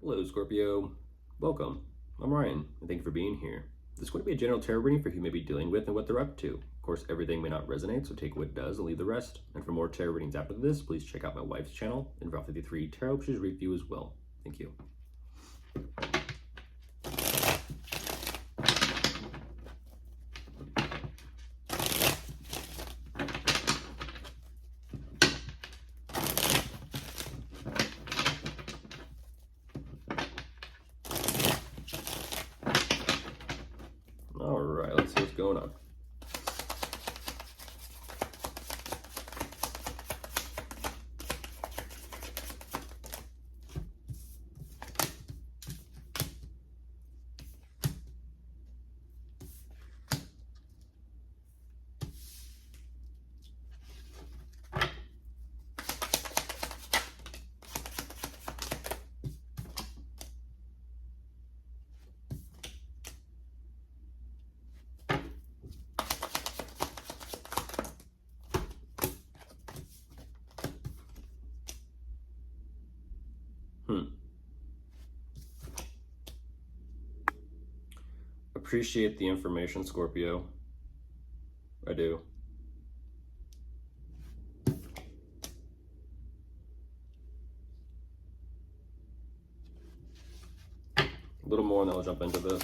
Hello, Scorpio. Welcome. I'm Ryan, and thank you for being here. This is going to be a general tarot reading for who you may be dealing with and what they're up to. Of course, everything may not resonate, so take what does and leave the rest. And for more tarot readings after this, please check out my wife's channel, Personalwithryan 53 Tarot, which is review as well. Thank you. All right, let's see what's going on. Appreciate the information, Scorpio. I do. A little more and then I'll jump into this.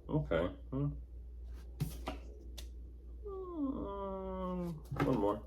Okay. One more.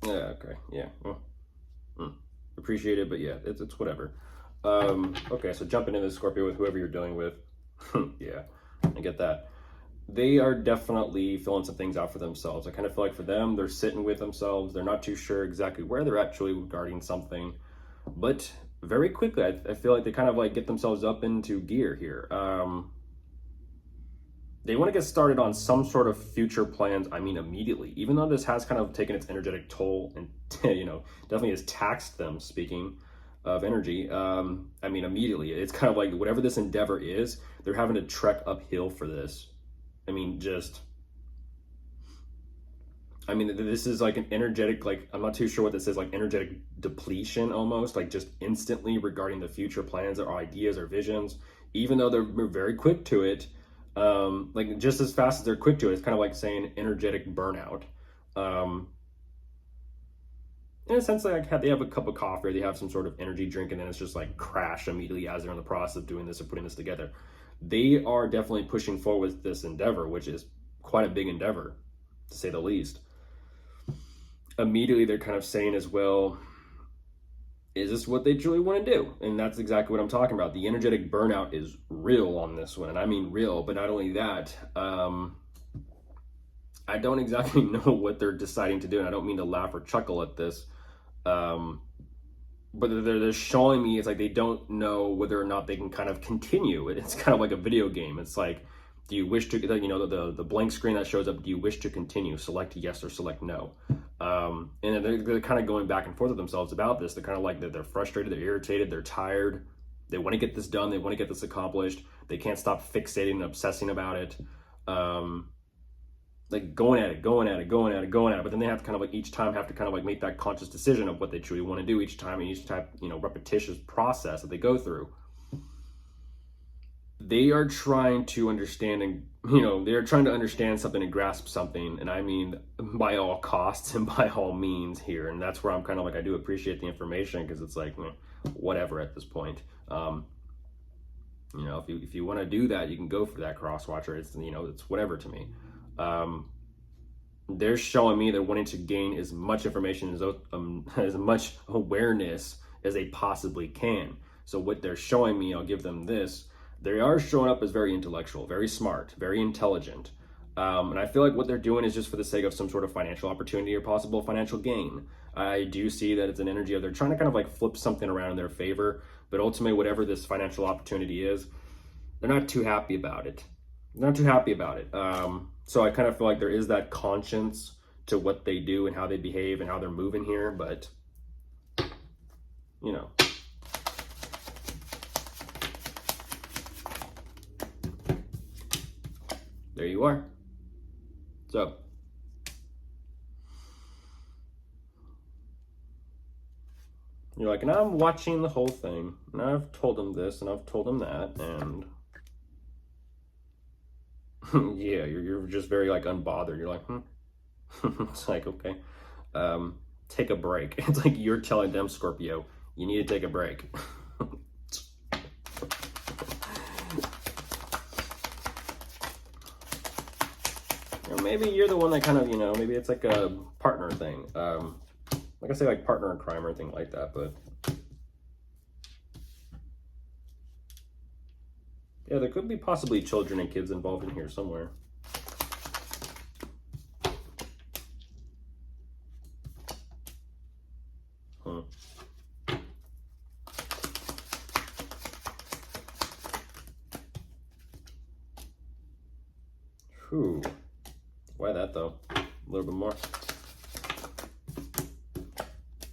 Yeah, okay, yeah. Appreciate it, but yeah, it's whatever. Okay, so jumping into Scorpio with whoever you're dealing with. Yeah, I get that. They are definitely filling some things out for themselves. I kind of feel like for them, they're sitting with themselves. They're not too sure exactly where they're actually regarding something. But very quickly, I feel like they kind of like get themselves up into gear here. They want to get started on some sort of future plans, I mean, immediately. Even though this has kind of taken its energetic toll and, you know, definitely has taxed them, speaking of energy, I mean, immediately. It's kind of like whatever this endeavor is, they're having to trek uphill for this. I mean, this is like an energetic, like, I'm not too sure what this is, like energetic depletion almost, like just instantly regarding the future plans or ideas or visions, even though they're very quick to it. Like just as fast as they're quick to it, it's kind of like saying energetic burnout. In a sense, like they have a cup of coffee or they have some sort of energy drink and then it's just like crash immediately as they're in the process of doing this or putting this together. They are definitely pushing forward with this endeavor, which is quite a big endeavor, to say the least. Immediately, they're kind of saying as well, is this what they truly want to do? And that's exactly what I'm talking about. The energetic burnout is real on this one. And I mean real, but not only that, I don't exactly know what they're deciding to do. And I don't mean to laugh or chuckle at this. But they're showing me, it's like they don't know whether or not they can kind of continue. It's kind of like a video game. It's like, do you wish to, you know, the blank screen that shows up, do you wish to continue? Select yes or select no. And they're kind of going back and forth with themselves about this. They're kind of like, they're frustrated, they're irritated, they're tired. They want to get this done. They want to get this accomplished. They can't stop fixating and obsessing about it. Like going at it. But then they have to kind of like each time have to kind of like make that conscious decision of what they truly want to do each time, and each type, you know, repetitious process that they go through. They are trying to understand, and you know, they're trying to understand something and grasp something, and I mean by all costs and by all means here. And that's where I'm kind of like, I do appreciate the information, because it's like, whatever at this point. You know, if you want to do that, you can go for that cross watcher. It's, you know, it's whatever to me. They're showing me they're wanting to gain as much information as much awareness as they possibly can. So what they're showing me, I'll give them this. They are showing up as very intellectual, very smart, very intelligent. And I feel like what they're doing is just for the sake of some sort of financial opportunity or possible financial gain. I do see that it's an energy of they're trying to kind of like flip something around in their favor, but ultimately whatever this financial opportunity is, they're not too happy about it. So I kind of feel like there is that conscience to what they do and how they behave and how they're moving here, but you know. there you are. So you're like, and I'm watching the whole thing, and I've told him this, and I've told him that, and yeah, you're just very like unbothered. You're like, It's like, okay, take a break. It's like you're telling them, Scorpio, you need to take a break. Or maybe you're the one that kind of, maybe it's like a partner thing. Like I say, like partner in crime or anything like that, but yeah, there could be possibly children and kids involved in here somewhere. Whew. Why that though? A little bit more.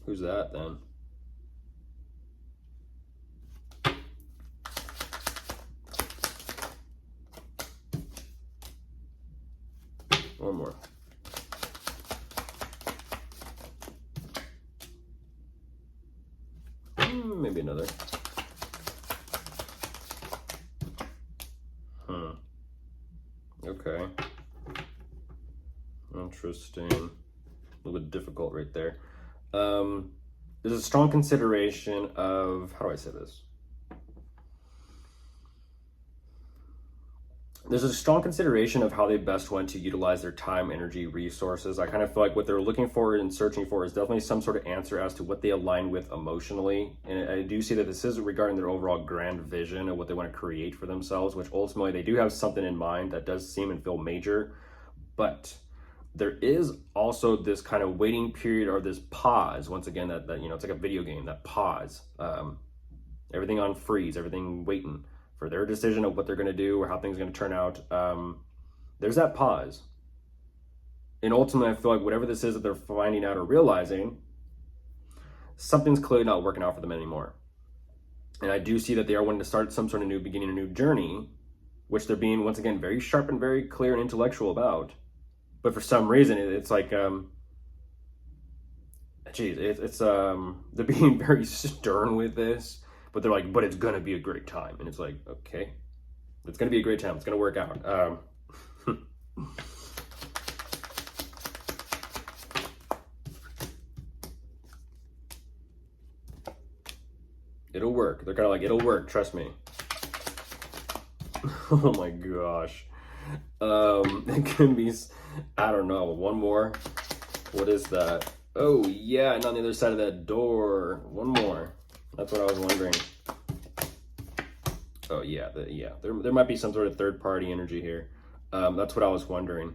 Who's that then? One more. Maybe another. Okay. Interesting. A little bit difficult right there. There's a strong consideration of, how do I say this? There's a strong consideration of how they best want to utilize their time, energy, resources. I kind of feel like what they're looking for and searching for is definitely some sort of answer as to what they align with emotionally. And I do see that this is regarding their overall grand vision of what they want to create for themselves, which ultimately they do have something in mind that does seem and feel major. But there is also this kind of waiting period or this pause. Once again, that it's like a video game, that pause. Everything on freeze, everything waiting for their decision of what they're going to do or how things are going to turn out. There's that pause. And ultimately, I feel like whatever this is that they're finding out or realizing, something's clearly not working out for them anymore. And I do see that they are wanting to start some sort of new beginning, a new journey, which they're being, once again, very sharp and very clear and intellectual about. But for some reason, it's like, they're being very stern with this. But they're like, but it's going to be a great time. And it's like, okay, it's going to be a great time. It's going to work out. It'll work. They're kind of like, it'll work. Trust me. Oh my gosh. It can be, I don't know, one more. What is that? Oh yeah, and on the other side of that door, one more. That's what I was wondering. Oh yeah, there might be some sort of third-party energy here. That's what I was wondering.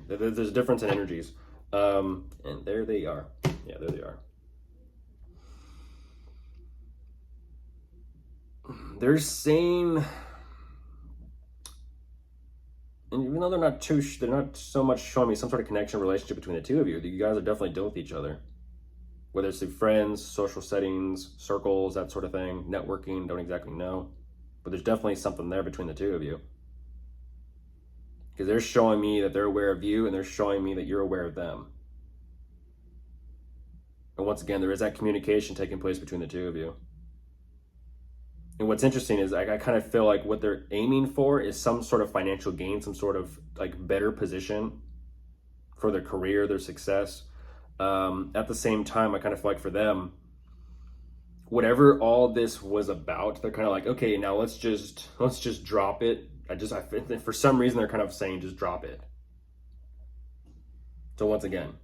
There's a difference in energies. And there they are. Yeah, there they are. They're saying, and even though they're not so much showing me some sort of connection relationship between the two of you, you guys are definitely dealing with each other. Whether it's through friends, social settings, circles, that sort of thing, networking, don't exactly know. But there's definitely something there between the two of you. Because they're showing me that they're aware of you and they're showing me that you're aware of them. And once again, there is that communication taking place between the two of you. And what's interesting is I kind of feel like what they're aiming for is some sort of financial gain, some sort of like better position for their career, their success. At the same time, I kind of feel like for them, whatever all this was about, they're kind of like, okay, now let's just drop it. For some reason, they're kind of saying just drop it. So once again,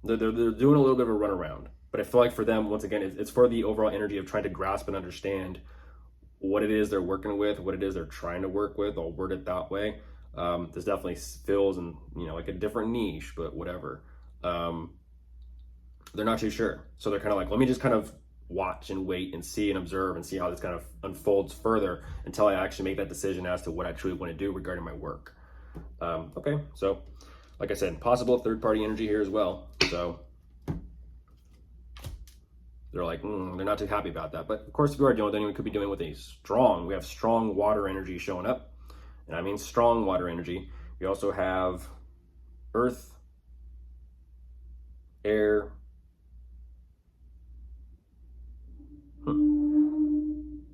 they're doing a little bit of a runaround. But I feel like for them, once again, it's for the overall energy of trying to grasp and understand what it is they're working with, what it is they're trying to work with. I'll word it that way. This definitely feels in, like a different niche, but whatever. They're not too sure. So they're kind of like, let me just kind of watch and wait and see and observe and see how this kind of unfolds further until I actually make that decision as to what I truly want to do regarding my work. Okay, so like I said, possible third-party energy here as well. So they're like, they're not too happy about that. But of course, if you are dealing with anyone, could be dealing with we have strong water energy showing up. and I mean strong water energy. You also have earth, air.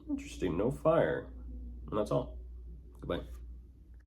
Interesting, no fire. And that's all. Goodbye.